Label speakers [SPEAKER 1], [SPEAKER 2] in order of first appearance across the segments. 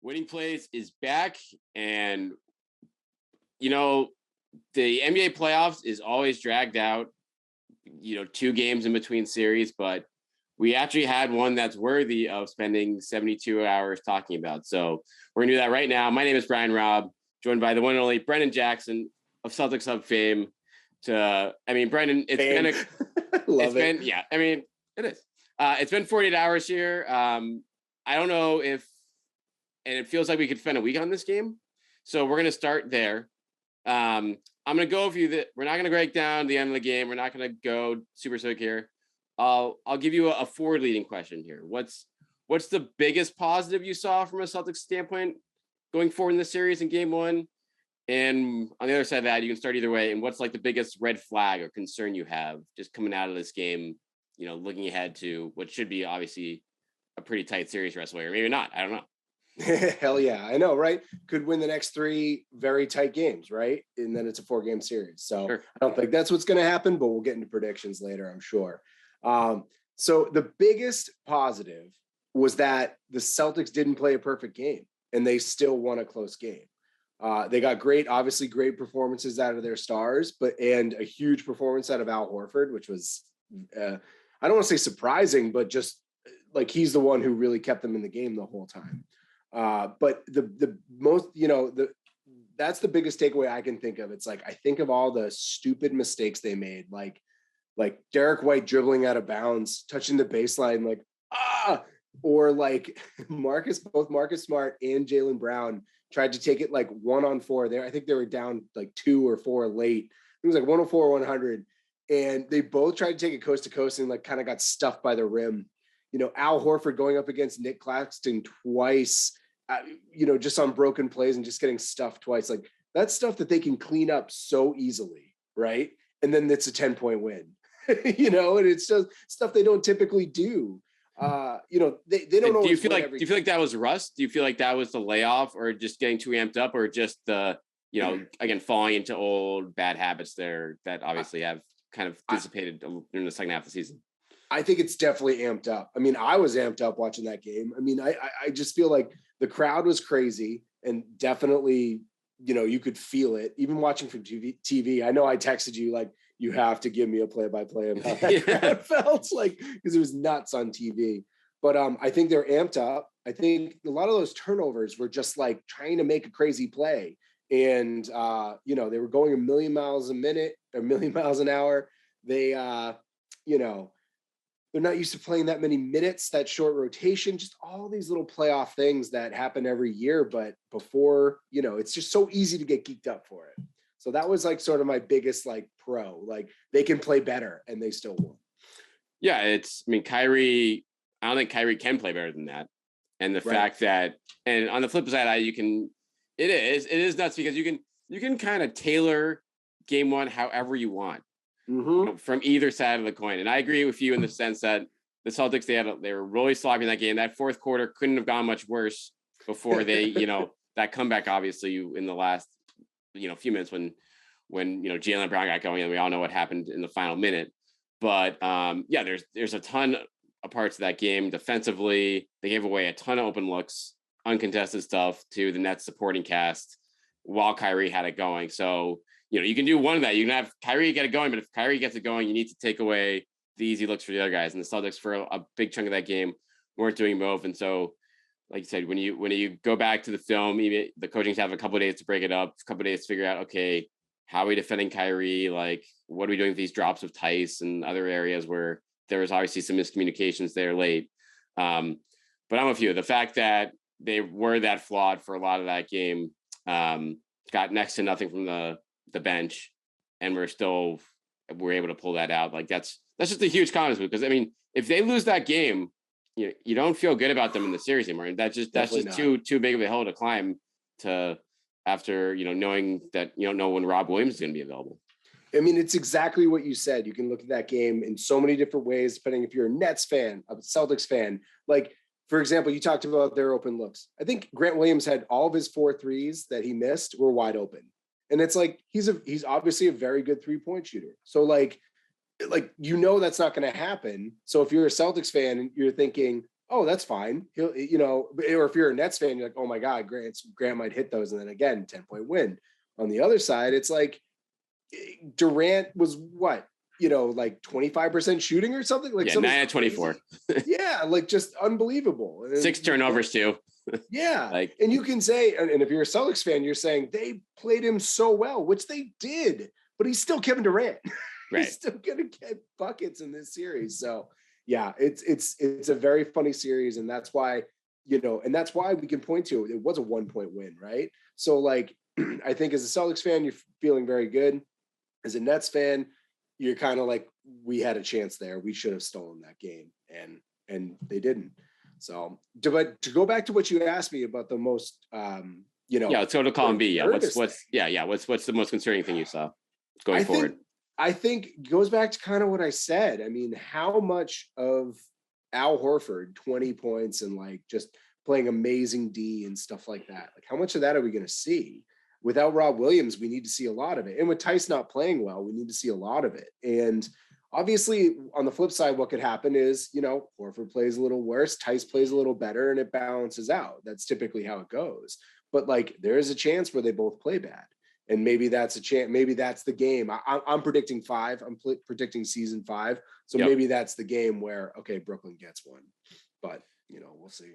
[SPEAKER 1] Winning Plays is back, and the NBA playoffs is always dragged out. 2 games in between series, but we actually had one that's worthy of spending 72 hours talking about. So we're gonna do that right now. My name is Brian Robb, joined by the one and only Brendan Jackson of Celtics Hub fame. Brendan, it is. It's been 48 hours here. I don't know if, and it feels like we could spend a week on this game. So we're going to start there. I'm going to go through that. We're not going to break down the end of the game. We're not going to go super sick here. I'll give you a forward leading question here. What's the biggest positive you saw from a Celtics standpoint going forward in the series in game one? And on the other side of that, you can start either way. And what's like the biggest red flag or concern you have just coming out of this game, looking ahead to what should be obviously a pretty tight series rest away, or maybe not. I don't know.
[SPEAKER 2] Hell yeah. I know, right? Could win the next 3 very tight games, right? And then it's a 4-game series. So sure. I don't think that's what's going to happen, but we'll get into predictions later, I'm sure. So the biggest positive was that the Celtics didn't play a perfect game and they still won a close game. They got great performances out of their stars, and a huge performance out of Al Horford, which was, I don't want to say surprising, but just like he's the one who really kept them in the game the whole time. But the most, that's the biggest takeaway I can think of. It's like, I think of all the stupid mistakes they made, like Derek White dribbling out of bounds, touching the baseline, or like both Marcus Smart and Jaylen Brown tried to take it like 1-on-4 there. I think they were down like 2 or 4 late. It was like 104-100. And they both tried to take it coast to coast and like kind of got stuffed by the rim. Al Horford going up against Nick Claxton twice, just on broken plays and just getting stuffed twice. Like that's stuff that they can clean up so easily. Right. And then it's a 10-point win, and it's just stuff they don't typically do. They don't.
[SPEAKER 1] Do you feel like that was rust? Do you feel like that was the layoff, or just getting too amped up, or just the, again, falling into old bad habits there that obviously have kind of dissipated in the second half of the season?
[SPEAKER 2] I think it's definitely amped up. I mean, I was amped up watching that game. I mean, I just feel like the crowd was crazy, and definitely, you could feel it even watching from TV. I know I texted you like, you have to give me a play-by-play of how that crowd felt, like, because it was nuts on TV. But I think they're amped up. I think a lot of those turnovers were just like trying to make a crazy play. And, they were going 1,000,000 miles a minute, 1,000,000 miles an hour. They, they're not used to playing that many minutes, that short rotation, just all these little playoff things that happen every year. But before, it's just so easy to get geeked up for it. So that was like sort of my biggest like pro, like they can play better and they still won.
[SPEAKER 1] Yeah. Kyrie, I don't think Kyrie can play better than that. And the fact that, and on the flip side, it is nuts because you can kind of tailor game one however you want.
[SPEAKER 2] Mm-hmm.
[SPEAKER 1] From either side of the coin. And I agree with you in the sense that the Celtics, they were really sloppy in that game. That fourth quarter couldn't have gone much worse before they, that comeback, obviously, in the last, few minutes when Jaylen Brown got going, and we all know what happened in the final minute. But there's a ton of parts of that game. Defensively, they gave away a ton of open looks, uncontested stuff to the Nets supporting cast while Kyrie had it going. So, you can do one of that. You can have Kyrie get it going, but if Kyrie gets it going, you need to take away the easy looks for the other guys. And the Celtics, for a big chunk of that game, weren't doing both. And so, like you said, when you go back to the film, even the coaching staff have a couple of days to break it up, a couple of days to figure out, okay, how are we defending Kyrie? Like, what are we doing with these drops of Tice and other areas where there was obviously some miscommunications there late. But I'm with you. The fact that they were that flawed for a lot of that game, got next to nothing from the bench, and we're able to pull that out. Like that's just a huge confidence, because if they lose that game, you don't feel good about them in the series anymore. And that's just too big of a hill to climb to after, knowing that you don't know when Rob Williams is going to be available.
[SPEAKER 2] It's exactly what you said. You can look at that game in so many different ways, depending if you're a Nets fan, a Celtics fan. Like, for example, you talked about their open looks. I think Grant Williams had all of his 4 threes that he missed were wide open. And it's like, he's obviously a very good 3-point shooter. So like, that's not going to happen. So if you're a Celtics fan and you're thinking, oh, that's fine. He'll, you know, or if you're a Nets fan, you're like, oh my God, Grant might hit those. And then again, 10-point win. On the other side, it's like Durant was what, you know, like 25% shooting or something, like
[SPEAKER 1] 9 out of 24.
[SPEAKER 2] Yeah, like just unbelievable.
[SPEAKER 1] 6 turnovers too.
[SPEAKER 2] Yeah. Like, and you can say, and if you're a Celtics fan, you're saying they played him so well, which they did, but he's still Kevin Durant.
[SPEAKER 1] Right.
[SPEAKER 2] He's still gonna get buckets in this series. So yeah, it's a very funny series, and that's why, you know, and that's why we can point to it was a 1-point win, right? So like I think as a Celtics fan, you're feeling very good. As a Nets fan, you're kind of like, we had a chance there. We should have stolen that game, and they didn't. So, but to go back to what you asked me about the most, you know,
[SPEAKER 1] let's go to column B. Yeah, what's the most concerning thing you saw going forward?
[SPEAKER 2] I think it goes back to kind of what I said. I mean, how much of Al Horford, 20 points and like just playing amazing D and stuff like that, like how much of that are we going to see? Without Rob Williams, we need to see a lot of it. And with Tice not playing well, we need to see a lot of it. And obviously, on the flip side, what could happen is, you know, Horford plays a little worse, Tice plays a little better, and it balances out. That's typically how it goes. But like, there is a chance where they both play bad. And maybe that's a chance. Maybe that's the game. I'm predicting 5. I'm predicting season 5. So maybe that's the game where, okay, Brooklyn gets one. But, you know, we'll see.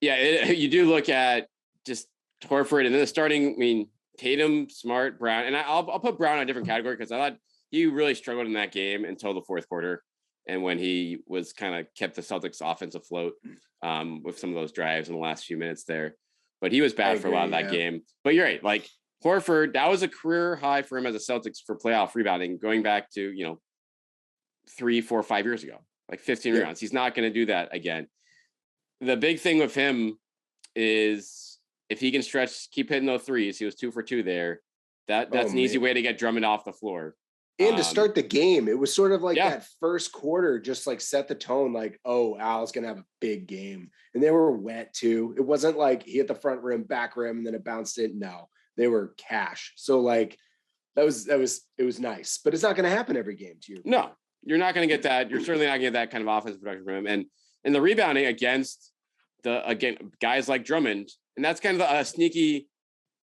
[SPEAKER 1] You do look at just Horford and then the starting, I mean, Tatum, Smart, Brown. And I'll put Brown in a different category because I thought he really struggled in that game until the fourth quarter. And when he was kind of kept the Celtics offense afloat with some of those drives in the last few minutes there. But he was bad for a lot of that game. But you're right. Like, Horford, that was a career high for him as a Celtics for playoff rebounding, going back to, you know, 3, 4, 5 years ago, like 15 rebounds. He's not going to do that again. The big thing with him is if he can keep hitting those threes, he was 2 for 2 there. That's an easy way to get Drummond off the floor.
[SPEAKER 2] And to start the game, it was sort of like that first quarter, just like set the tone, like, oh, Al's going to have a big game. And they were wet too. It wasn't like he hit the front rim, back rim, and then it bounced in. No. They were cash. So like it was nice, but it's not going to happen every game to you.
[SPEAKER 1] No, you're not going to get that. You're certainly not going to get that kind of offensive production from him. And the rebounding against guys like Drummond, and that's kind of a sneaky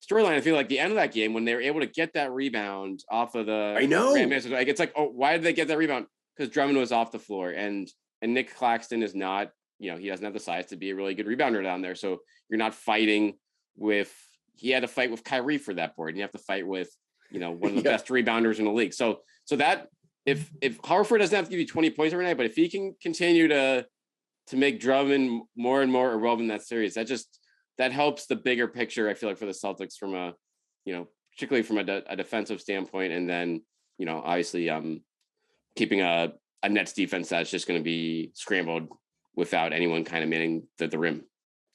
[SPEAKER 1] storyline. I feel like the end of that game when they were able to get that rebound off of the,
[SPEAKER 2] I know,
[SPEAKER 1] like it's like, oh, why did they get that rebound? Because Drummond was off the floor, and Nick Claxton is not, you know, he doesn't have the size to be a really good rebounder down there. So you're not fighting with. He had to fight with Kyrie for that board, and you have to fight with, you know, one of the best rebounders in the league. So that if Horford doesn't have to give you 20 points every night, but if he can continue to make Drummond more and more irrelevant in that series, that helps the bigger picture. I feel like for the Celtics from a, you know, particularly from a defensive standpoint, and then, you know, obviously keeping a Nets defense that's just going to be scrambled without anyone kind of manning the rim.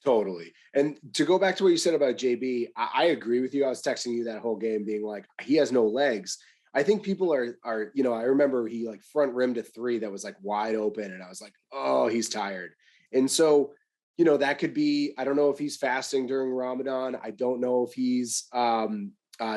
[SPEAKER 2] Totally. And to go back to what you said about JB, I agree with you. I was texting you that whole game being like, he has no legs. I think people are, you know, I remember he like front rimmed a 3 that was like wide open. And I was like, oh, he's tired. And so, you know, that could be, I don't know if he's fasting during Ramadan. I don't know if he's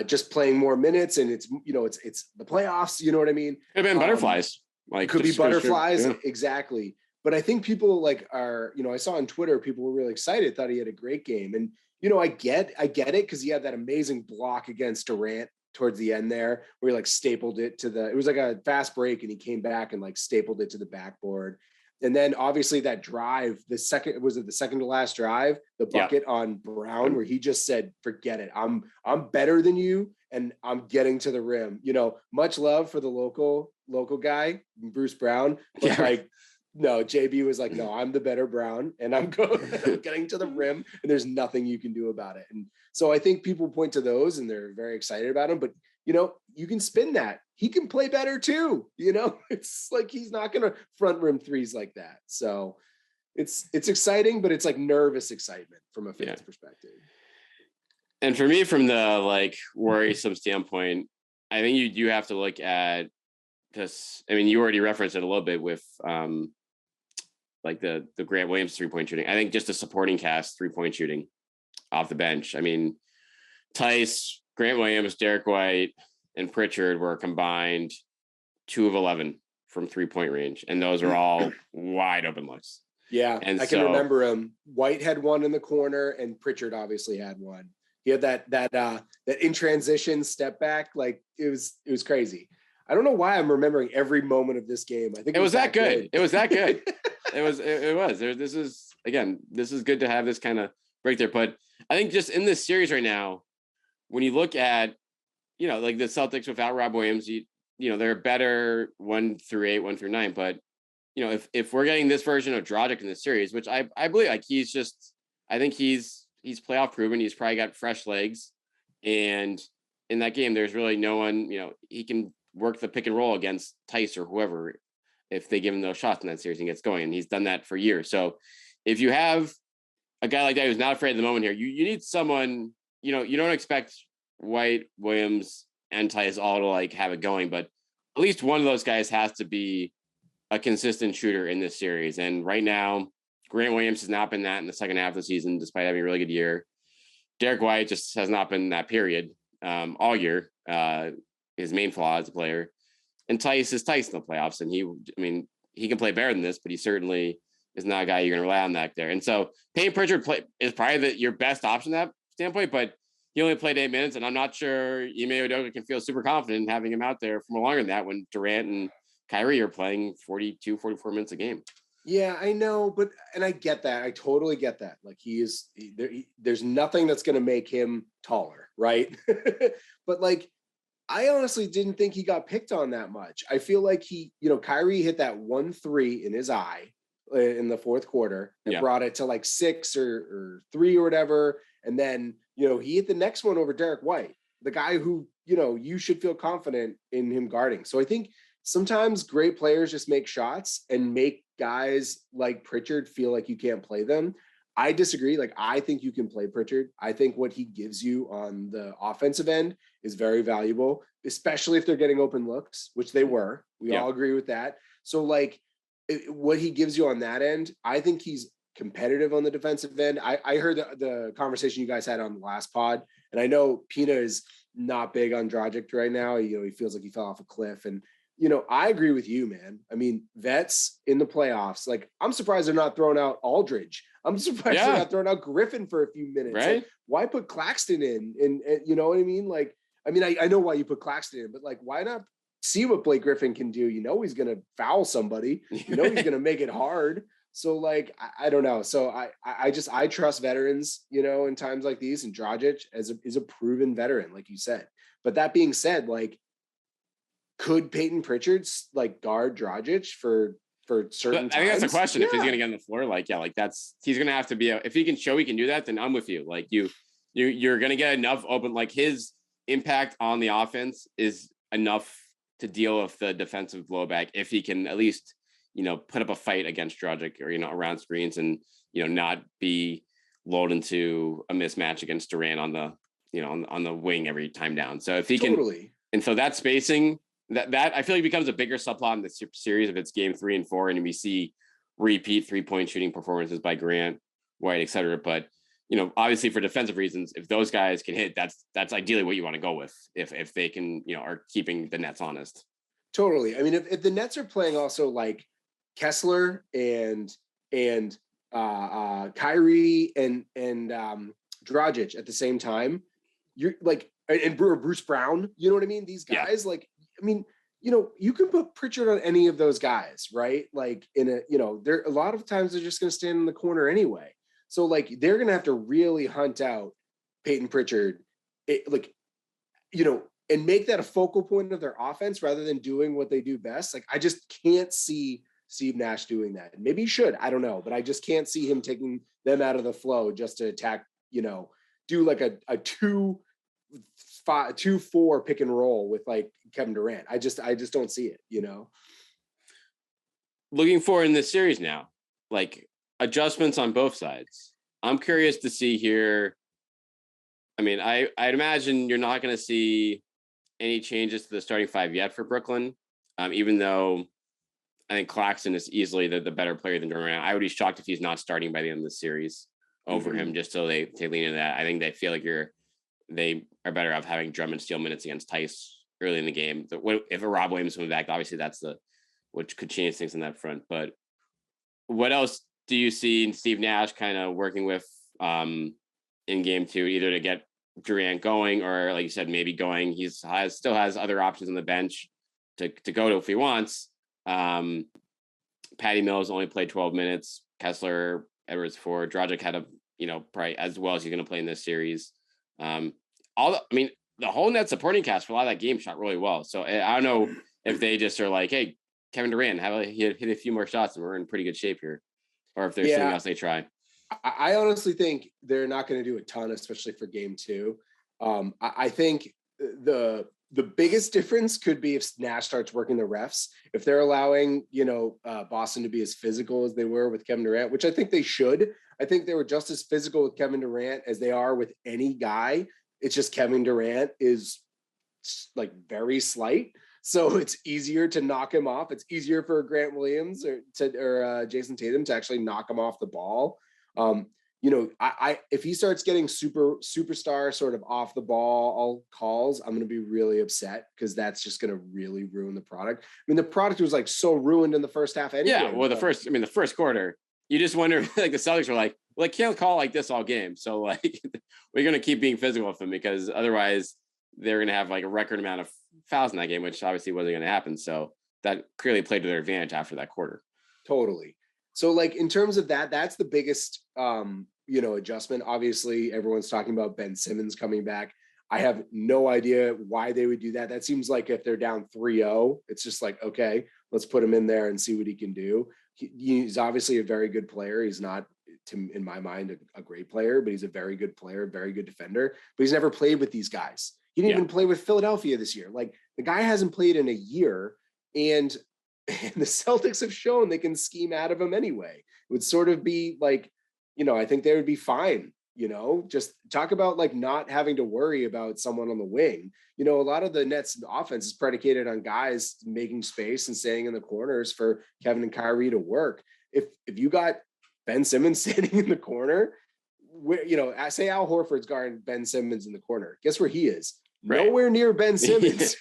[SPEAKER 2] just playing more minutes and it's, you know, it's the playoffs, you know what I mean?
[SPEAKER 1] Could have been butterflies.
[SPEAKER 2] Like could be butterflies. Yeah. Exactly. But I think people like are, you know, I saw on Twitter, people were really excited, thought he had a great game. And, you know, I get it because he had that amazing block against Durant towards the end there where he like stapled it it was like a fast break and he came back and like stapled it to the backboard. And then obviously that drive, the second to last drive, the bucket on Brown where he just said, forget it. I'm better than you and I'm getting to the rim. You know, much love for the local guy, Bruce Brown, but like, no, JB was like, no, I'm the better Brown and I'm getting to the rim and there's nothing you can do about it. And so I think people point to those and they're very excited about him, but you know, you can spin that. He can play better too. You know, it's like, he's not going to front rim threes like that. So it's exciting, but it's like nervous excitement from a fan's perspective.
[SPEAKER 1] And for me, from the like worrisome standpoint, I think you have to look at this. I mean, you already referenced it a little bit with, like the Grant Williams 3-point shooting. I think just the supporting cast 3-point shooting off the bench. I mean, Tice, Grant Williams, Derek White, and Pritchard were combined 2 of 11 from 3-point range. And those are all wide open looks.
[SPEAKER 2] Yeah,
[SPEAKER 1] And
[SPEAKER 2] I can remember him. White had one in the corner, and Pritchard obviously had one. He had that in transition step back. Like it was crazy. I don't know why I'm remembering every moment of this game. I think
[SPEAKER 1] it was that good. It was that good. It was. This is good to have this kind of break there. But I think just in this series right now, when you look at, like the Celtics without Rob Williams, they're better 1 through 8, 1 through 9. But if we're getting this version of Dragic in this series, which I believe, like I think he's playoff proven. He's probably got fresh legs, and in that game, there's really no one. He can work the pick and roll against Tice or whoever if they give him those shots in that series and gets going. And he's done that for years. So if you have a guy like that who's not afraid of the moment here, you need someone. You don't expect White, Williams, and Tice all to like have it going, but at least one of those guys has to be a consistent shooter in this series. And right now, Grant Williams has not been that in the second half of the season, despite having a really good year. Derek White just has not been that period all year. His main flaw as a player. And Tice is Tice in the playoffs. And he can play better than this, but he certainly is not a guy you're going to rely on back there. And so Payton Pritchard is probably your best option that standpoint, but he only played 8 minutes. And I'm not sure Ime Udoka can feel super confident in having him out there for longer than that when Durant and Kyrie are playing 42, 44 minutes a game.
[SPEAKER 2] Yeah, I know, and I get that. I totally get that. Like there's nothing that's going to make him taller, right? But like, I honestly didn't think he got picked on that much. I feel like Kyrie hit that 1-3 in his eye in the fourth quarter and brought it to like 6 or 3 or whatever. And then, he hit the next one over Derek White, the guy who, you should feel confident in him guarding. So I think sometimes great players just make shots and make guys like Pritchard feel like you can't play them. I disagree. Like, I think you can play Pritchard. I think what he gives you on the offensive end is very valuable, especially if they're getting open looks, which they were. We all agree with that. So like what he gives you on that end, I think he's competitive on the defensive end. I heard the conversation you guys had on the last pod, and I know Pina is not big on Dragic right now. He feels like he fell off a cliff, and I agree with you, man. I mean, vets in the playoffs. Like, I'm surprised they're not throwing out Aldridge. I'm surprised they're not throwing out Griffin for a few minutes.
[SPEAKER 1] Right?
[SPEAKER 2] Like, why put Claxton in? And you know what I mean? Like, I know why you put Claxton in, but like, why not see what Blake Griffin can do? He's going to foul somebody. He's going to make it hard. So like, I don't know. So I trust veterans, in times like these, and Dragic is a proven veteran, like you said. But that being said, like, could Payton Pritchard like guard Dragic for certain times?
[SPEAKER 1] I think that's the question. If he's going to get on the floor, he's going to have to be if he can show he can do that, then I'm with you. Like you're going to get enough open, like his impact on the offense is enough to deal with the defensive blowback. If he can at least, put up a fight against Dragic or, around screens and, not be lulled into a mismatch against Durant on the, on the wing every time down. So if he can, and so that spacing, that I feel like becomes a bigger subplot in the series if it's game 3 and 4, and we see repeat 3-point shooting performances by Grant, White, et cetera. But, obviously for defensive reasons, if those guys can hit, that's ideally what you want to go with if they can, are keeping the Nets honest.
[SPEAKER 2] Totally. I mean, if the Nets are playing also like Kessler and Kyrie and Dragic at the same time, you're like, and Bruce Brown, you know what I mean? These guys, you can put Pritchard on any of those guys, right? Like there a lot of times they're just going to stand in the corner anyway. So like they're going to have to really hunt out Payton Pritchard, and make that a focal point of their offense rather than doing what they do best. Like I just can't see Steve Nash doing that. And maybe he should, I don't know, but I just can't see him taking them out of the flow just to attack, do like a 2-4 pick and roll with like Kevin Durant. I just don't see it,
[SPEAKER 1] Looking forward in this series now, like adjustments on both sides. I'm curious to see here. I mean, I'd imagine you're not going to see any changes to the starting 5 yet for Brooklyn, even though I think Claxton is easily the better player than Durant. I would be shocked if he's not starting by the end of the series over him, just so they lean into that. I think they feel like they are better off having Drummond steal minutes against Tice early in the game. If a Rob Williams comes back, obviously that's which could change things on that front. But what else do you see Steve Nash kind of working with in game 2, either to get Durant going, or like you said, maybe going, still has other options on the bench to go to if he wants. Patty Mills only played 12 minutes. Kessler, Edwards 4. Dragic had probably as well as he's going to play in this series. The whole net supporting cast for a lot of that game shot really well. So I don't know if they just are like, hey, Kevin Durant, hit a few more shots and we're in pretty good shape here, or if there's something else they try.
[SPEAKER 2] I honestly think they're not going to do a ton, especially for game 2. I think the biggest difference could be if Nash starts working the refs, if they're allowing, Boston to be as physical as they were with Kevin Durant, which I think they should. I think they were just as physical with Kevin Durant as they are with any guy. It's just Kevin Durant is like very slight. So it's easier to knock him off. It's easier for Grant Williams or Jason Tatum to actually knock him off the ball. If he starts getting superstar sort of off the ball calls, I'm going to be really upset, because that's just going to really ruin the product. I mean, the product was like so ruined in the first half anyway.
[SPEAKER 1] Yeah, well, the first quarter, you just wonder, like the Celtics were like, well, I can't call like this all game. So like we're going to keep being physical with them, because otherwise they're going to have like a record amount of fouls in that game, which obviously wasn't going to happen. So that clearly played to their advantage after that quarter.
[SPEAKER 2] Totally. So like in terms of that's the biggest, adjustment. Obviously everyone's talking about Ben Simmons coming back. I have no idea why they would do that. That seems like if they're down 3-0, it's just like, okay, let's put him in there and see what he can do. He's obviously a very good player. He's not, in my mind, a great player, but he's a very good player, very good defender, but he's never played with these guys. He didn't even play with Philadelphia this year. Like, the guy hasn't played in a year, and the Celtics have shown they can scheme out of him anyway. It would sort of be like, I think they would be fine. Just talk about like not having to worry about someone on the wing. A lot of the Nets offense is predicated on guys making space and staying in the corners for Kevin and Kyrie to work. If you got Ben Simmons standing in the corner, say Al Horford's guarding Ben Simmons in the corner, guess where he is? Right. Nowhere near Ben Simmons.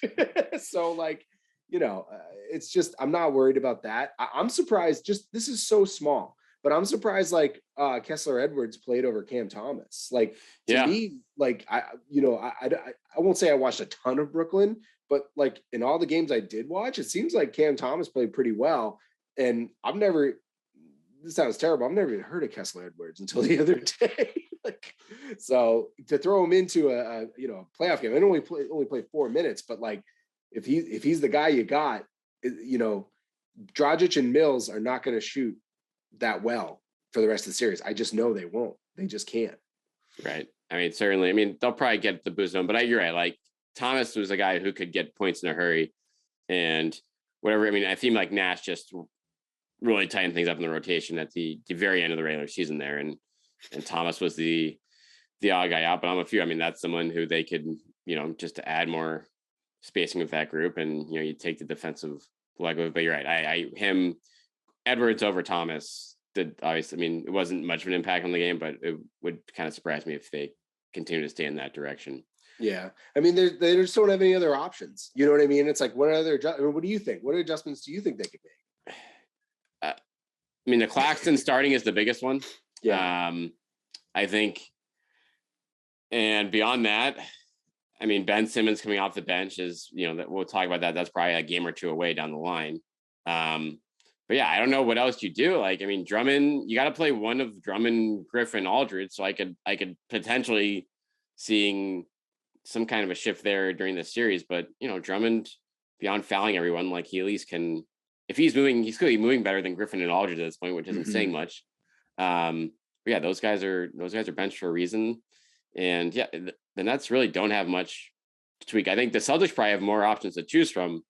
[SPEAKER 2] So like, it's just, I'm not worried about that. I'm surprised, this is so small, but I'm surprised like Kessler Edwards played over Cam Thomas. Like, to me, like, I won't say I watched a ton of Brooklyn, but like in all the games I did watch, it seems like Cam Thomas played pretty well. And this sounds terrible, I've never even heard of Kessler Edwards until the other day. So to throw him into a playoff game, I only played 4 minutes, but like, if he's the guy you got, Dragic and Mills are not going to shoot that well for the rest of the series. I just know they won't. They just can't.
[SPEAKER 1] Right. I mean, certainly. I mean, they'll probably get the boost on, but you're right. Like, Thomas was a guy who could get points in a hurry and whatever. I mean, I think like Nash just really tightened things up in the rotation at the very end of the regular season there. And Thomas was the odd guy out, but I'm a few. I mean, that's someone who they could, just to add more spacing with that group, and you take the defensive leg of it. But you're right. Him Edwards over Thomas did obviously. I mean, it wasn't much of an impact on the game, but it would kind of surprise me if they continue to stay in that direction.
[SPEAKER 2] Yeah, I mean, they just don't have any other options. You know what I mean? It's like, what do you think? What adjustments do you think they could make?
[SPEAKER 1] I mean, the Claxton starting is the biggest one.
[SPEAKER 2] Yeah,
[SPEAKER 1] I think, and beyond that, I mean, Ben Simmons coming off the bench is, that we'll talk about that. That's probably a game or two away down the line. But yeah, I don't know what else you do. Like, I mean, Drummond, you got to play one of Drummond, Griffin, Aldridge. So I could potentially seeing some kind of a shift there during the series. But, Drummond, beyond fouling everyone, like, he at least can, if he's moving, he's clearly moving better than Griffin and Aldridge at this point, which isn't saying much. But yeah, those guys are benched for a reason. And yeah, the Nets really don't have much to tweak. I think the Celtics probably have more options to choose from.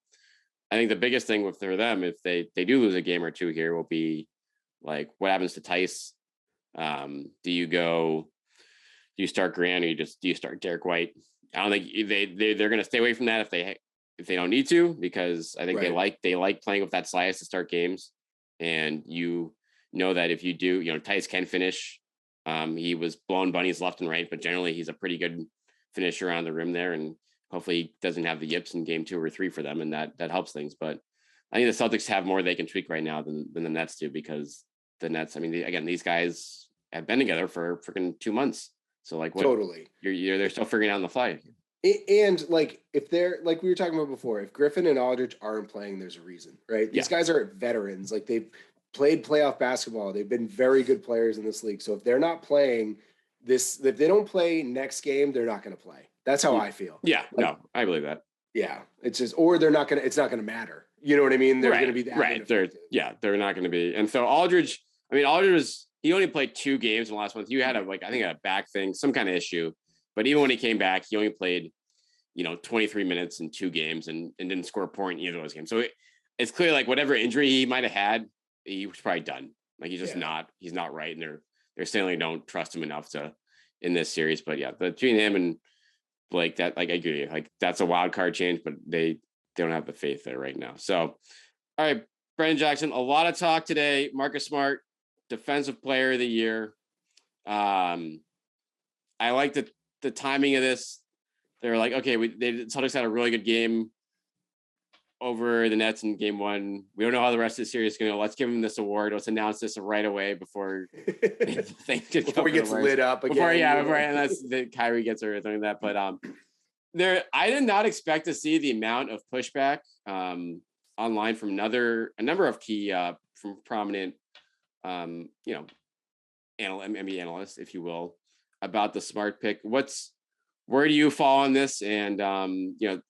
[SPEAKER 1] I think the biggest thing for them, if they do lose a game or two here, will be like, what happens to Tice? Do you start Grant, or do you start Derek White? I don't think they're going to stay away from that if they don't need to, because I think they like playing with that slice to start games. And that if you do, Tice can finish. He was blowing bunnies left and right, but generally he's a pretty good finisher around the rim there, and hopefully he doesn't have the yips in game 2 or 3 for them, and that helps things. But I think the Celtics have more they can tweak right now than the Nets do, because the Nets. I mean, these guys have been together for freaking 2 months. So like, what?
[SPEAKER 2] Totally.
[SPEAKER 1] They're still figuring out on the fly.
[SPEAKER 2] And like, if they're like we were talking about before, if Griffin and Aldridge aren't playing, there's a reason, right? These guys are veterans. Like, they've played playoff basketball. They've been very good players in this league. So if they're not playing if they don't play next game, they're not going to play. That's how I feel.
[SPEAKER 1] Yeah,
[SPEAKER 2] like,
[SPEAKER 1] no, I believe that.
[SPEAKER 2] Yeah, it's just, or it's not going to matter. You know what I mean? They're going to be that
[SPEAKER 1] right. They're not going to be. And so Aldridge he only played 2 games in the last month. You had a back thing, some kind of issue. But even when he came back, he only played, 23 minutes in 2 games and didn't score a point in either of those games. So it's clear, like, whatever injury he might have had, he was probably done. Like, he's just he's not right. And they're certainly don't trust him enough in this series. But yeah, between him and Blake, that, like, I agree. Like, that's a wild card change, but they don't have the faith there right now. So, all right, Brendan Jackson, a lot of talk today. Marcus Smart, Defensive Player of the Year. I like the timing of this. They're like, okay, the Celtics had a really good game over the Nets in game 1. We don't know how the rest of the series is going to go. Let's give him this award. Let's announce this right away before things
[SPEAKER 2] before he gets lit up again.
[SPEAKER 1] Before unless Kyrie gets or something like that. But I did not expect to see the amount of pushback online from a number of key from prominent NBA analysts, if you will, about the Smart pick. Where do you fall on this? And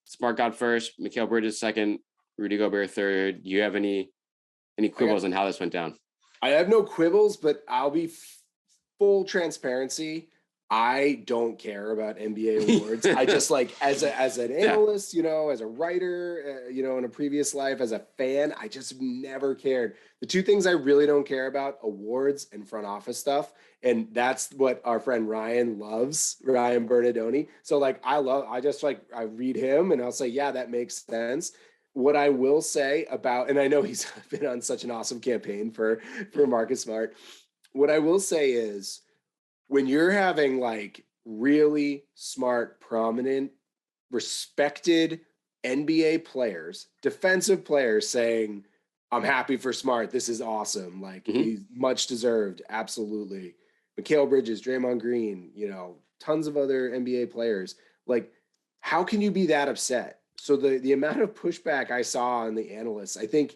[SPEAKER 1] Smart got first, Mikal Bridges second, Rudy Gobert third. Do you have any quibbles on how this went down?
[SPEAKER 2] I have no quibbles, but I'll be full transparency. I don't care about NBA awards. I just, like, as an analyst, as a writer, in a previous life, as a fan, I just never cared. The 2 things I really don't care about: awards and front office stuff. And that's what our friend Ryan loves, Ryan Bernardoni. So, like, I read him and I'll say, yeah, that makes sense. What I will say about, and I know he's been on such an awesome campaign for Marcus Smart. What I will say is, when you're having, like, really smart, prominent, respected NBA players, defensive players saying, I'm happy for Smart, this is awesome, like, he's much deserved, absolutely. Mikal Bridges, Draymond Green, tons of other NBA players. Like, how can you be that upset? So the amount of pushback I saw on the analysts, I think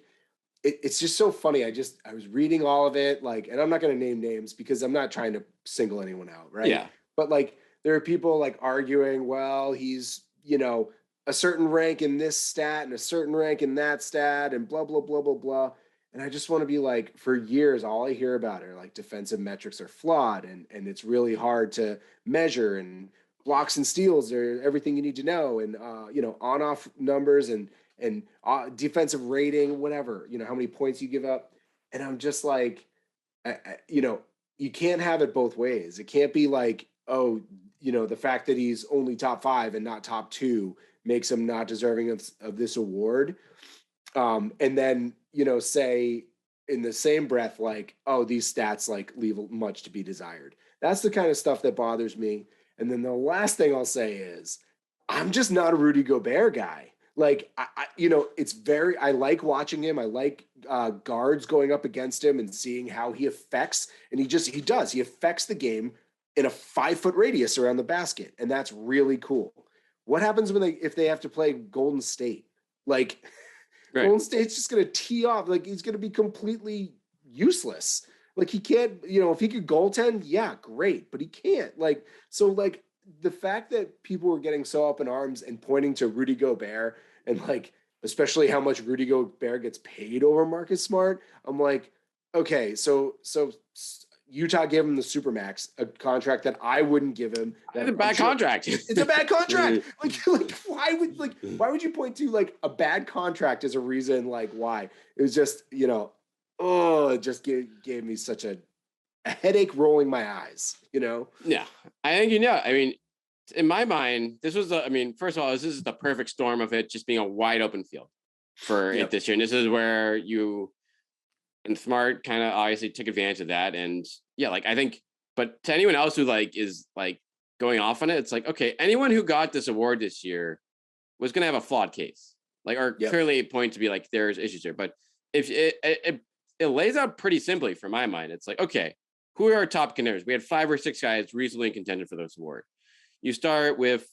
[SPEAKER 2] it's just so funny. I was reading all of it, like, and I'm not going to name names because I'm not trying to single anyone out, right?
[SPEAKER 1] Yeah.
[SPEAKER 2] But, like, there are people, like, arguing, well, he's, a certain rank in this stat and a certain rank in that stat and blah, blah, blah, blah, blah. And I just want to be like, for years, all I hear about are, like, defensive metrics are flawed and it's really hard to measure, and blocks and steals are everything you need to know, and on-off numbers and defensive rating, whatever, how many points you give up. And I'm just like, you can't have it both ways. It can't be like, oh, the fact that he's only top 5 and not top 2 makes him not deserving of this award. And then, say in the same breath, like, oh, these stats, like, leave much to be desired. That's the kind of stuff that bothers me. And then the last thing I'll say is, I'm just not a Rudy Gobert guy. Like, I like watching him. I like guards going up against him and seeing how he affects, and he affects the game in a 5-foot radius around the basket. And that's really cool. What happens if they have to play Golden State? Like, right. Golden State's just going to tee off. Like, he's going to be completely useless. Like, he can't, if he could goaltend, yeah, great, but he can't. Like, so, like, the fact that people were getting so up in arms and pointing to Rudy Gobert and, like, especially how much Rudy Gobert gets paid over Marcus Smart, I'm like, okay, so Utah gave him the Supermax, a contract that I wouldn't give him.
[SPEAKER 1] It's a bad contract.
[SPEAKER 2] It's a bad contract. like why would you point to, like, a bad contract as a reason? Like, why? It was just, it just gave me such a headache rolling my eyes,
[SPEAKER 1] Yeah, I think, I mean, in my mind, this was first of all, this is the perfect storm of it just being a wide open field for it this year. And this is where and Smart kind of obviously took advantage of that. And yeah, like, I think, but to anyone else who, like, is, like, going off on it, it's like, okay, anyone who got this award this year was going to have a flawed case, like, or clearly point to be like, there's issues here. But if it lays out pretty simply for my mind. It's like, okay, who are our top contenders? We had 5 or 6 guys recently in contention for this award. You start with,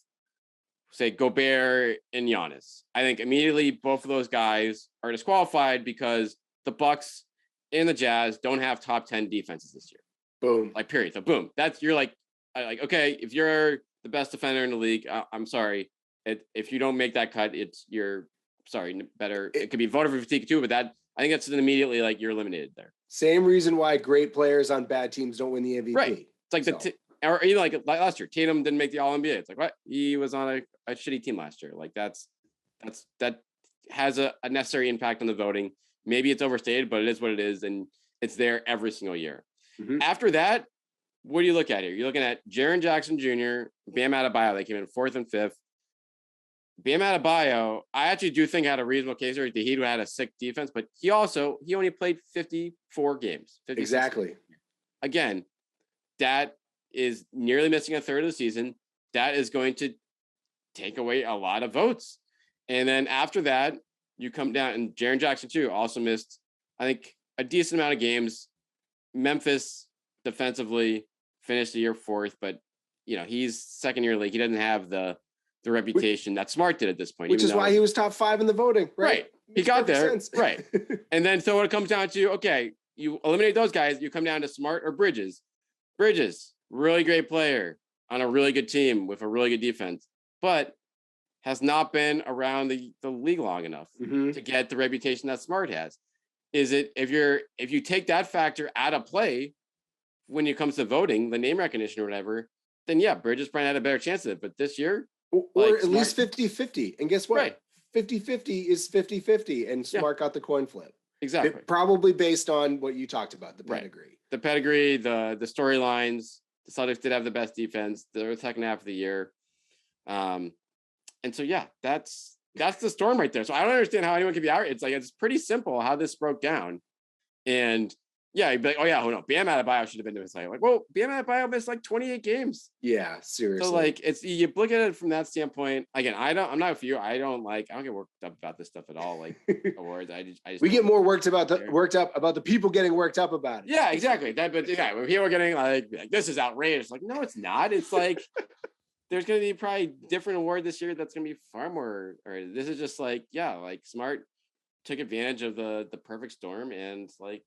[SPEAKER 1] say, Gobert and Giannis. I think immediately both of those guys are disqualified because the Bucks and the Jazz don't have top 10 defenses this year.
[SPEAKER 2] Boom.
[SPEAKER 1] Like, period. So boom. You're like, okay, if you're the best defender in the league, I'm sorry. If you don't make that cut, you're sorry, better. It could be voter for fatigue too, but I think that's immediately like you're eliminated there.
[SPEAKER 2] Same reason why great players on bad teams don't win the MVP.
[SPEAKER 1] Right. It's like or even like last year, Tatum didn't make the All NBA. It's like, what? He was on a shitty team last year. Like that has a necessary impact on the voting. Maybe it's overstated, but it is what it is, and it's there every single year. Mm-hmm. After that, what do you look at here? You're looking at Jaren Jackson Jr., Bam Adebayo. They came in 4th and 5th. Bam Adebayo, I actually do think had a reasonable case here. The Heat had a sick defense, but he only played 54 games.
[SPEAKER 2] Exactly.
[SPEAKER 1] Games. Again, that is nearly missing a third of the season. That is going to take away a lot of votes. And then after that, you come down, and Jaren Jackson too also missed, I think, a decent amount of games. Memphis defensively finished the year 4th, but he's second year league. He doesn't have the reputation that Smart did at this point.
[SPEAKER 2] Which is why he was top 5 in the voting, right?
[SPEAKER 1] He got there, sense. Right. And then so when it comes down to, okay, you eliminate those guys, you come down to Smart or Bridges. Bridges, really great player on a really good team with a really good defense, but has not been around the league long enough to get the reputation that Smart has. Is it if you take that factor out of play when it comes to voting, the name recognition or whatever, then yeah, Bridges probably had a better chance of it. But this year,
[SPEAKER 2] or at least 50-50. And guess what? Right. 50-50 is 50-50, and Smart got the coin flip.
[SPEAKER 1] Exactly.
[SPEAKER 2] Probably based on what you talked about, the pedigree.
[SPEAKER 1] Right. The pedigree, the storylines. The Celtics did have the best defense the second half of the year. And so, yeah, that's the storm right there. So I don't understand how anyone could be out. It's pretty simple how this broke down. And yeah, you'd be like, oh yeah, hold on, Bam Adebayo should have been to his side. Like, well, Bam Adebayo missed like 28 games.
[SPEAKER 2] Yeah, seriously.
[SPEAKER 1] So like, you look at it from that standpoint. Again, I'm not with you. I don't get worked up about this stuff at all. Like awards, I just
[SPEAKER 2] we get more worked up about the people getting worked up about it.
[SPEAKER 1] Yeah, exactly. But yeah, people are getting like this is outrageous. Like, no, it's not. It's like there's going to be probably different award this year that's going to be far more. Or this is just like, yeah, like Smart took advantage of the perfect storm, and like.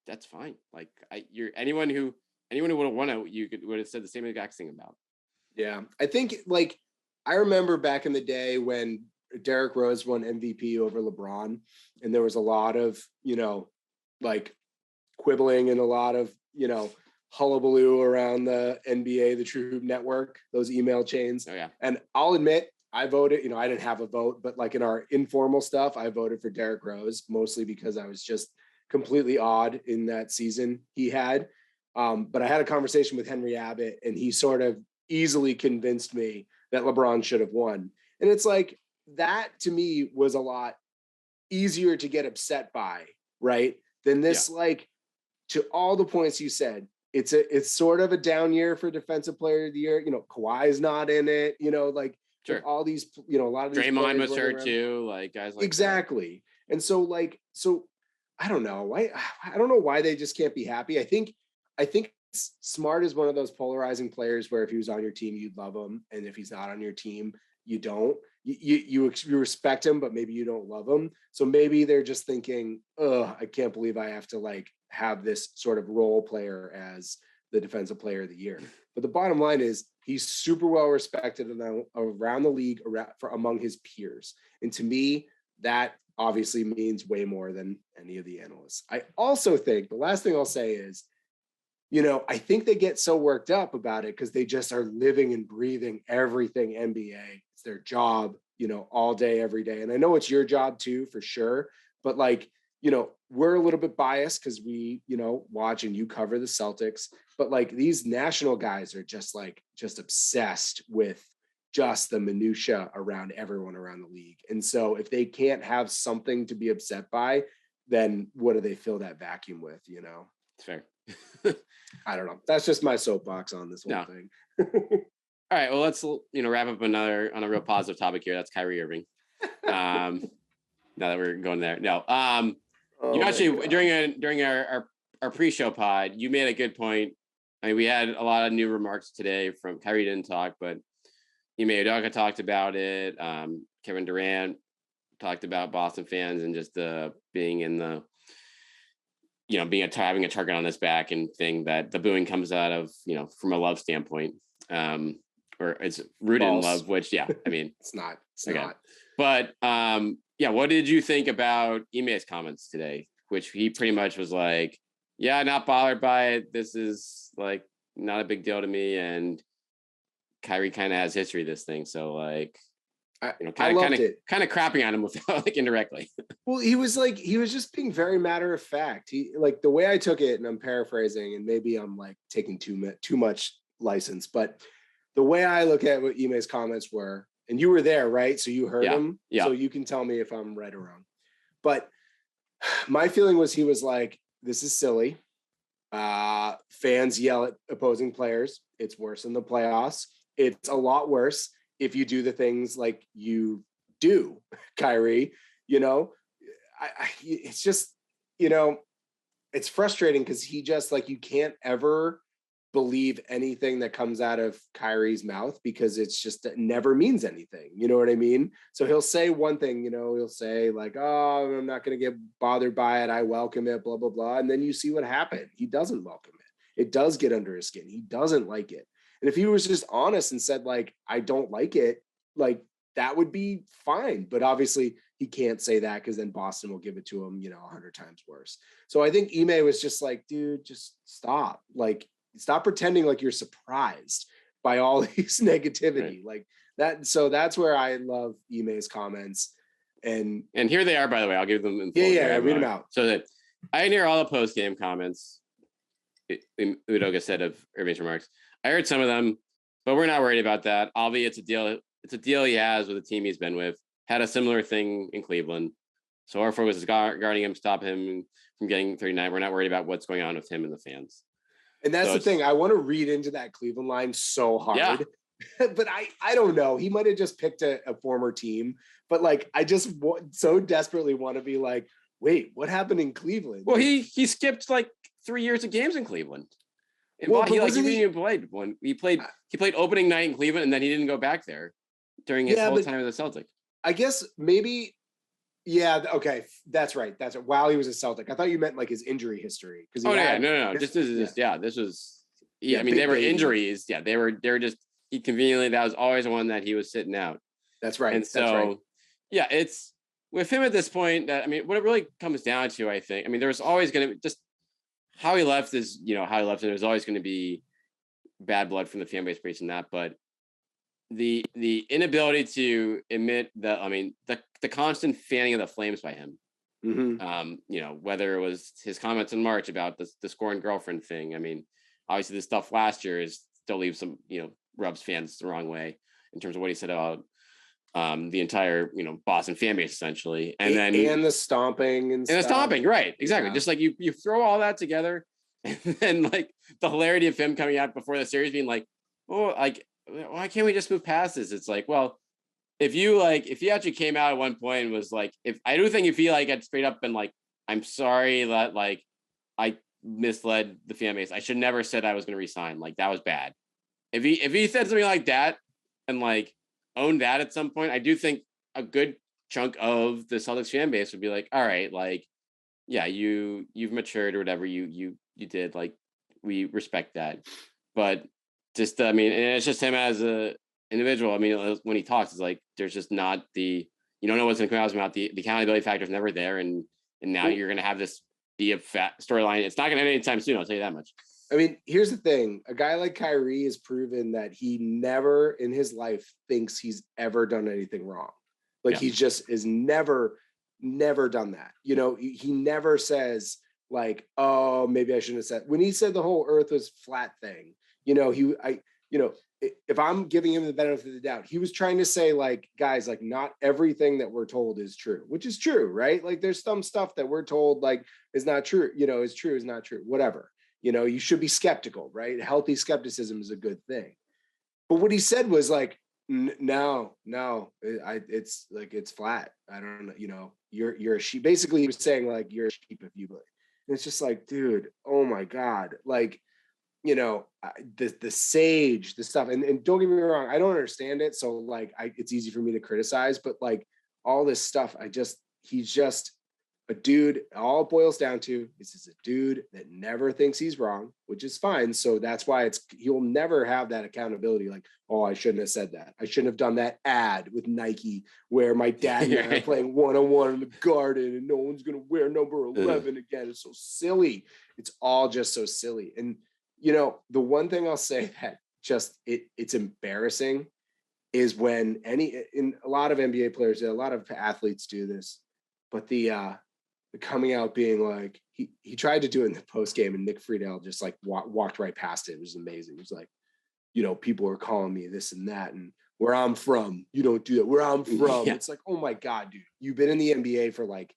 [SPEAKER 1] That's fine. Like anyone who would have won it, would have said the same exact thing about.
[SPEAKER 2] Yeah. I think like I remember back in the day when Derrick Rose won MVP over LeBron, and there was a lot of, like quibbling and a lot of, hullabaloo around the NBA, the True Hoop Network, those email chains.
[SPEAKER 1] Oh yeah.
[SPEAKER 2] And I'll admit I voted, I didn't have a vote, but like in our informal stuff, I voted for Derrick Rose, mostly because I was just completely odd in that season he had. But I had a conversation with Henry Abbott, and he sort of easily convinced me that LeBron should have won. And it's like, that to me was a lot easier to get upset by, right? Than this, like, to all the points you said, it's sort of a down year for defensive player of the year. Kawhi's not in it, like
[SPEAKER 1] sure.
[SPEAKER 2] All these, a lot of these
[SPEAKER 1] Draymond was hurt too, like guys like
[SPEAKER 2] exactly. That. And so I don't know why. I don't know why they just can't be happy. I think Smart is one of those polarizing players where if he was on your team, you'd love him, and if he's not on your team, you don't. You respect him, but maybe you don't love him. So maybe they're just thinking, "Oh, I can't believe I have to like have this sort of role player as the defensive player of the year." But the bottom line is he's super well respected around the league, among his peers, and to me, that obviously means way more than any of the analysts. I also think the last thing I'll say is, I think they get so worked up about it because they just are living and breathing everything NBA. It's their job, all day, every day. And I know it's your job too, for sure. But like, we're a little bit biased because we, watch and you cover the Celtics. But like these national guys are just obsessed with just the minutia around everyone around the league. And so if they can't have something to be upset by, then what do they fill that vacuum with,
[SPEAKER 1] It's fair.
[SPEAKER 2] I don't know. That's just my soapbox on this whole thing.
[SPEAKER 1] All right. Well, let's, wrap up on a real positive topic here. That's Kyrie Irving. Now that we're going there. No. You actually during our pre-show pod, you made a good point. I mean, we had a lot of new remarks today from Kyrie didn't talk, but Ime Udoka talked about it. Kevin Durant talked about Boston fans and just being in the, having a target on his back and thing that the booing comes out of, from a love standpoint, or it's rooted in love, which, yeah, I mean,
[SPEAKER 2] it's not.
[SPEAKER 1] But what did you think about Ime's comments today? Which he pretty much was like, yeah, not bothered by it. This is like not a big deal to me. And Kyrie kind of has history of this thing. So like, kind of crapping on him without like indirectly.
[SPEAKER 2] Well, he was just being very matter of fact. He like the way I took it, and I'm paraphrasing, and maybe I'm like taking too much license, but the way I look at what Ime's comments were, and you were there, right? So you heard him. Yeah. So you can tell me if I'm right or wrong. But my feeling was he was like, this is silly. Fans yell at opposing players. It's worse in the playoffs. It's a lot worse if you do the things like you do, Kyrie. It's just, it's frustrating because he just like, you can't ever believe anything that comes out of Kyrie's mouth because it's just, it never means anything. You know what I mean? So he'll say one thing, he'll say like, oh, I'm not going to get bothered by it. I welcome it, blah, blah, blah. And then you see what happened. He doesn't welcome it. It does get under his skin. He doesn't like it. And if he was just honest and said like, I don't like it, like that would be fine. But obviously he can't say that because then Boston will give it to him, 100 times worse. So I think Ime was just like, dude, just stop. Like, stop pretending like you're surprised by all these negativity. Right. Like that. So that's where I love Ime's comments. And
[SPEAKER 1] here they are, by the way. I'll give them.
[SPEAKER 2] Yeah, read them out.
[SPEAKER 1] So that I didn't hear all the post-game comments Udoka said of Irving's remarks. I heard some of them, but we're not worried about that. Albeit it's a deal. It's a deal he has with the team he's been with. Had a similar thing in Cleveland. So our focus is guarding him, stop him from getting 39. We're not worried about what's going on with him and the fans.
[SPEAKER 2] And that's the thing. I want to read into that Cleveland line so hard. Yeah. But I don't know. He might have just picked a former team. But like, I just so desperately want to be like, wait, what happened in Cleveland?
[SPEAKER 1] Well, he skipped like 3 years of games in Cleveland. And he played opening night in Cleveland, and then he didn't go back there during his whole time as a Celtic.
[SPEAKER 2] I guess maybe. Yeah. Okay. That's right. While he was a Celtic, I thought you meant like his injury history.
[SPEAKER 1] No. This was. I mean, they were injuries. Yeah, they were just. He conveniently that was always one that he was sitting out.
[SPEAKER 2] That's right.
[SPEAKER 1] And so,
[SPEAKER 2] that's right.
[SPEAKER 1] Yeah, it's with him at this point. That I mean, what it really comes down to, I think. I mean, there was always going to just how he left is how he left, and there's always going to be bad blood from the fan base based on that, but. The inability to admit that, I mean, the constant fanning of the flames by him, whether it was his comments in March about the scoring girlfriend thing. I mean, obviously the stuff last year still leaves some, rubs fans the wrong way in terms of what he said about the entire, Boston fan base essentially. And then
[SPEAKER 2] the stomping and the
[SPEAKER 1] stomping, right. Exactly. Yeah. Just like you throw all that together and then like the hilarity of him coming out before the series being like, oh, like, why can't we just move past this? It's like, well, if he actually came out at one point and was like, if he like had straight up been like, I'm sorry that like I misled the fan base. I should never said I was going to resign. Like that was bad. If he said something like that and like owned that at some point, I do think a good chunk of the Celtics fan base would be like, all right, like, yeah, you've matured or whatever you did. Like we respect that, but. Just, I mean, and it's just him as a individual. I mean, when he talks, it's like there's just not you don't know what's going to come out of his mouth. The accountability factor is never there, and now you're going to have this be a fat storyline. It's not going to end anytime soon. I'll tell you that much.
[SPEAKER 2] I mean, here's the thing: a guy like Kyrie has proven that he never in his life thinks he's ever done anything wrong. Like he just is never done that. He never says like, "Oh, maybe I shouldn't have said." When he said the whole Earth was flat thing. If I'm giving him the benefit of the doubt, he was trying to say like, guys, like not everything that we're told is true, which is true, right? Like there's some stuff that we're told like is not true, is true, is not true, whatever. You should be skeptical, right? Healthy skepticism is a good thing. But what he said was like, No, it's like, it's flat. I don't know. You're a sheep. Basically, he was saying like, you're a sheep if you believe. And it's just like, dude, oh my God. Like, the sage, the stuff. And don't get me wrong, I don't understand it. So like, it's easy for me to criticize, but like all this stuff, he's just a dude. All it boils down to is a dude that never thinks he's wrong, which is fine. So that's why he'll never have that accountability. Like, oh, I shouldn't have said that. I shouldn't have done that ad with Nike where my dad and I are playing one-on-one in the Garden and no one's going to wear number 11 again. It's so silly. It's all just so silly. And, the one thing I'll say that just it's embarrassing is when in a lot of NBA players, a lot of athletes do this, but the coming out being like, he tried to do it in the post game and Nick Friedel just like walked right past it. It was amazing. It was like, people are calling me this and that, and where I'm from, you don't do that. Where I'm from, It's like, oh my God, dude, you've been in the NBA for like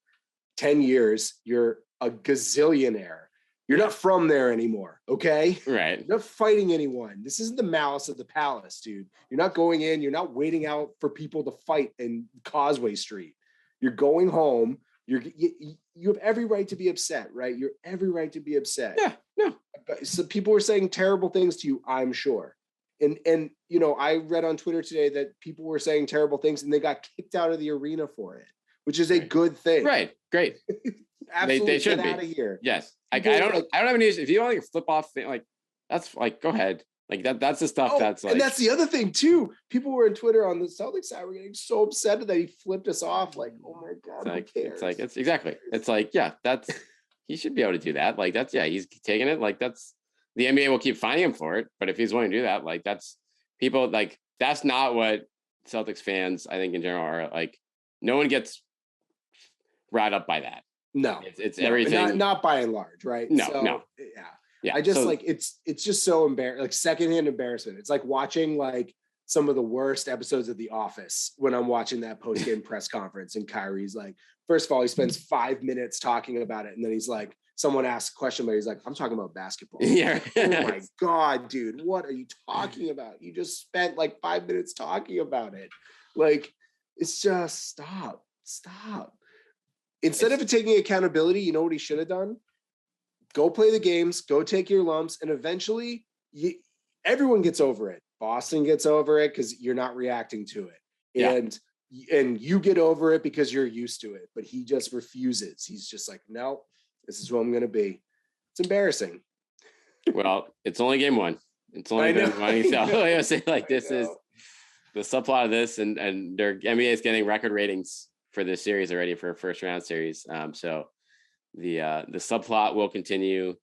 [SPEAKER 2] 10 years. You're a gazillionaire. You're not from there anymore, okay?
[SPEAKER 1] Right.
[SPEAKER 2] You're not fighting anyone. This isn't the Malice of the Palace, dude. You're not going in. You're not waiting out for people to fight in Causeway Street. You're going home. You have every right to be upset, right? You're every right to be upset.
[SPEAKER 1] Yeah, no.
[SPEAKER 2] So people were saying terrible things to you, I'm sure. And I read on Twitter today that people were saying terrible things and they got kicked out of the arena for it, which is a good thing.
[SPEAKER 1] Right. Great.
[SPEAKER 2] Absolutely.
[SPEAKER 1] They should
[SPEAKER 2] get
[SPEAKER 1] be
[SPEAKER 2] out of here.
[SPEAKER 1] Yes. I don't have any issues. If you don't like flip off thing, like that's like, go ahead. Like that's the stuff that's like.
[SPEAKER 2] And that's the other thing too. People were on Twitter on the Celtics side were getting so upset that he flipped us off. Like, oh my God, who cares?
[SPEAKER 1] It's exactly. It's like, yeah, that's he should be able to do that. Like he's taking it. Like that's the NBA will keep finding him for it. But if he's willing to do that, like that's people like that's not what Celtics fans, I think in general are like. No one gets riled up by that.
[SPEAKER 2] No,
[SPEAKER 1] it's everything.
[SPEAKER 2] Not by and large, right?
[SPEAKER 1] No.
[SPEAKER 2] Yeah. I just like it's just so embarrassing, like secondhand embarrassment. It's like watching like some of the worst episodes of The Office when I'm watching that post-game press conference and Kyrie's like, first of all, he spends 5 minutes talking about it, and then he's like, someone asks a question, but he's like, I'm talking about basketball.
[SPEAKER 1] Yeah.
[SPEAKER 2] Oh my God, dude, what are you talking about? You just spent like 5 minutes talking about it. Like, it's just stop. Instead of taking accountability, you know what he should have done? Go play the games, go take your lumps, and eventually everyone gets over it. Boston gets over it because you're not reacting to it.
[SPEAKER 1] Yeah.
[SPEAKER 2] And you get over it because you're used to it. But he just refuses. He's just like, no, this is who I'm going to be. It's embarrassing.
[SPEAKER 1] Well, it's only game one. It's only been one. So I say like this is the subplot of this, and their NBA is getting record ratings for this series already for a first round series. So the subplot will continue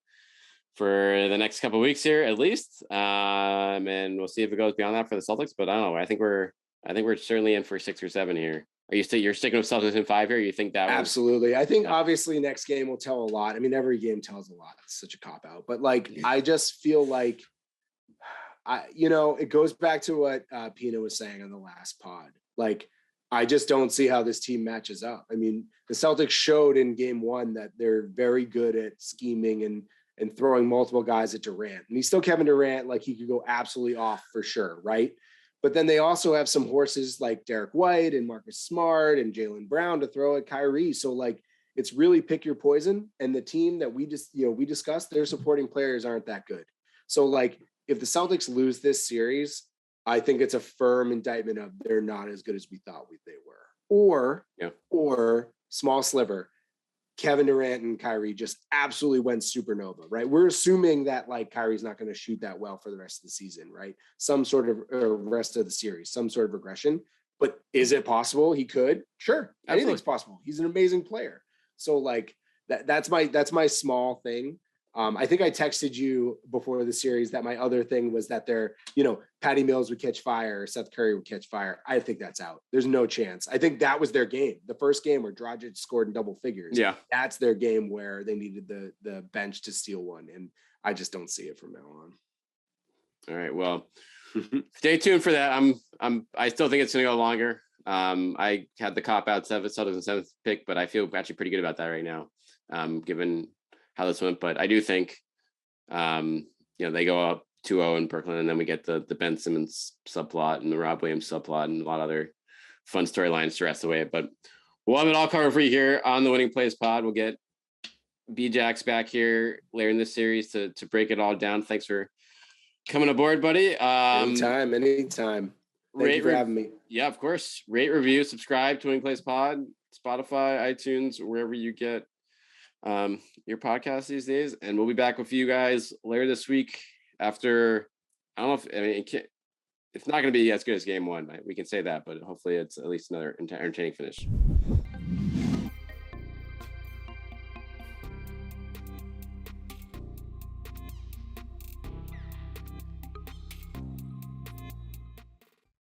[SPEAKER 1] for the next couple of weeks here at least. And we'll see if it goes beyond that for the Celtics, but I don't know. I think we're certainly in for 6 or 7 here. Are you you're sticking with Celtics in 5 here? You think that
[SPEAKER 2] absolutely? I think obviously next game will tell a lot. I mean, every game tells a lot. It's such a cop out, but like, I just feel like it goes back to what Pina was saying on the last pod. Like, I just don't see how this team matches up. I mean, the Celtics showed in game 1 that they're very good at scheming and throwing multiple guys at Durant. And he's still Kevin Durant, like he could go absolutely off for sure, right? But then they also have some horses like Derek White and Marcus Smart and Jaylen Brown to throw at Kyrie. So like, it's really pick your poison. And the team that we discussed, their supporting players aren't that good. So like, if the Celtics lose this series, I think it's a firm indictment of they're not as good as we thought they were. Or small sliver, Kevin Durant and Kyrie just absolutely went supernova, right? We're assuming that like Kyrie's not going to shoot that well for the rest of the season, right? Some sort of rest of the series, some sort of regression. But is it possible he could? Sure, anything's possible. He's an amazing player. So like that's my small thing. I think I texted you before the series that my other thing was that Patty Mills would catch fire, or Seth Curry would catch fire. I think that's out. There's no chance. I think that was their game. The first game where Dragic scored in double figures.
[SPEAKER 1] Yeah. That's
[SPEAKER 2] their game where they needed the bench to steal one. And I just don't see it from now on.
[SPEAKER 1] All right. Well, stay tuned for that. I still think it's going to go longer. I had the cop out Celtics in 7th pick, but I feel actually pretty good about that right now, given how this went. But I do think, they go up 2-0 in Brooklyn, and then we get the Ben Simmons subplot and the Rob Williams subplot and a lot of other fun storylines to rest away. But we'll have it all covered for you here on the Winning Plays Pod. We'll get B-Jax back here later in this series to break it all down. Thanks for coming aboard, buddy.
[SPEAKER 2] Anytime. Thank you for having me.
[SPEAKER 1] Yeah, of course. Rate, review, subscribe to Winning Plays Pod, Spotify, iTunes, wherever you get your podcast these days. And we'll be back with you guys later this week after, I don't know if, I mean, it's not going to be as good as game one. We can say that, but hopefully it's at least another entertaining finish.